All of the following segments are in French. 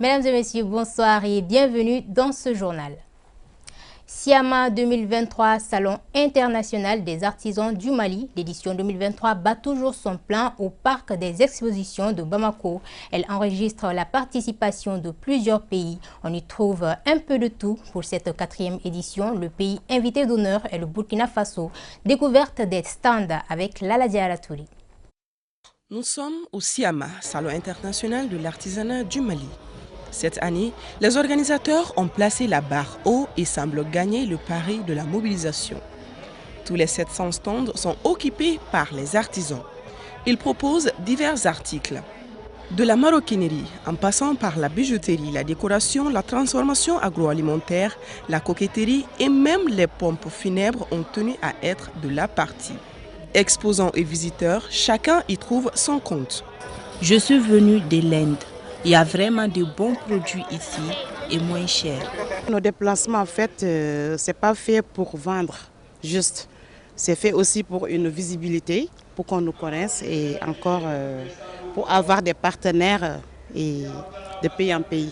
Mesdames et messieurs, bonsoir et bienvenue dans ce journal. Siama 2023, Salon international des artisans du Mali. L'édition 2023 bat toujours son plein au parc des expositions de Bamako. Elle enregistre la participation de plusieurs pays. On y trouve un peu de tout. Pour cette 4e édition, le pays invité d'honneur est le Burkina Faso. Découverte des stands avec Lala Diaratouri. Nous sommes au Siama, Salon international de l'artisanat du Mali. Cette année, les organisateurs ont placé la barre haut et semblent gagner le pari de la mobilisation. Tous les 700 stands sont occupés par les artisans. Ils proposent divers articles. De la maroquinerie, en passant par la bijouterie, la décoration, la transformation agroalimentaire, la coquetterie et même les pompes funèbres ont tenu à être de la partie. Exposants et visiteurs, chacun y trouve son compte. Je suis venue de l'Inde. Il y a vraiment de bons produits ici et moins chers. Nos déplacements, en fait, c'est pas fait pour vendre, juste. C'est fait aussi pour une visibilité, pour qu'on nous connaisse et encore pour avoir des partenaires et de pays en pays.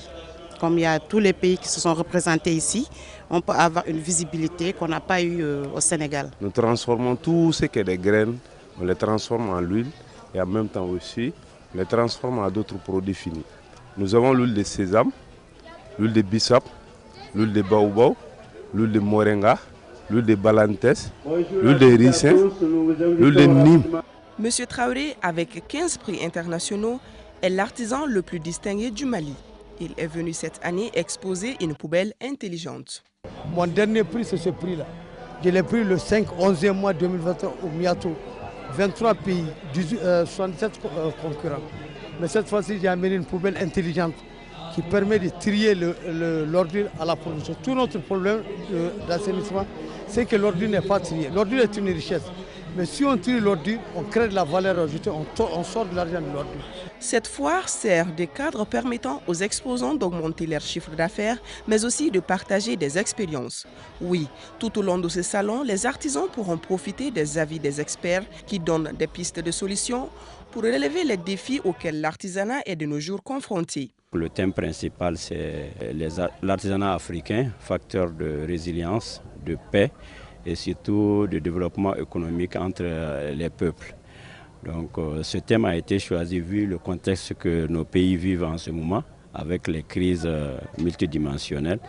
Comme il y a tous les pays qui se sont représentés ici, on peut avoir une visibilité qu'on n'a pas eue au Sénégal. Nous transformons tout ce qui est des graines, on les transforme en l'huile et en même temps aussi, on les transforme en d'autres produits finis. Nous avons l'huile de sésame, l'huile de bissap, l'huile de baobab, l'huile de moringa, l'huile de balantes, l'huile de ricin, l'huile de nîmes. Monsieur Traoré, avec 15 prix internationaux, est l'artisan le plus distingué du Mali. Il est venu cette année exposer une poubelle intelligente. Mon dernier prix, c'est ce prix-là. Je l'ai pris le 5-11e mois 2021 au Miato. 23 pays, 77 concurrents. Mais cette fois-ci, j'ai amené une poubelle intelligente qui permet de trier l'ordure à la production. Tout notre problème d'assainissement, c'est que l'ordure n'est pas triée. L'ordure est une richesse. Mais si on trie l'ordure, on crée de la valeur ajoutée, on sort de l'argent de l'ordure. Cette foire sert de cadre permettant aux exposants d'augmenter leur chiffre d'affaires, mais aussi de partager des expériences. Oui, tout au long de ce salon, les artisans pourront profiter des avis des experts qui donnent des pistes de solutions pour relever les défis auxquels l'artisanat est de nos jours confronté. Le thème principal, c'est l'artisanat africain, facteur de résilience, de paix et surtout de développement économique entre les peuples. Donc ce thème a été choisi vu le contexte que nos pays vivent en ce moment avec les crises multidimensionnelles.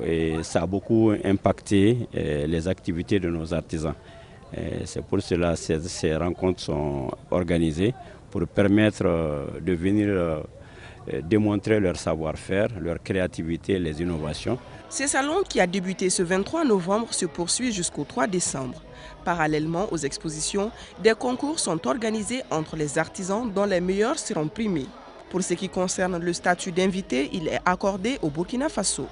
Et ça a beaucoup impacté les activités de nos artisans. C'est pour cela que ces rencontres sont organisées pour permettre de venir démontrer leur savoir-faire, leur créativité et les innovations. Ce salon qui a débuté ce 23 novembre se poursuit jusqu'au 3 décembre. Parallèlement aux expositions, des concours sont organisés entre les artisans dont les meilleurs seront primés. Pour ce qui concerne le statut d'invité, il est accordé au Burkina Faso.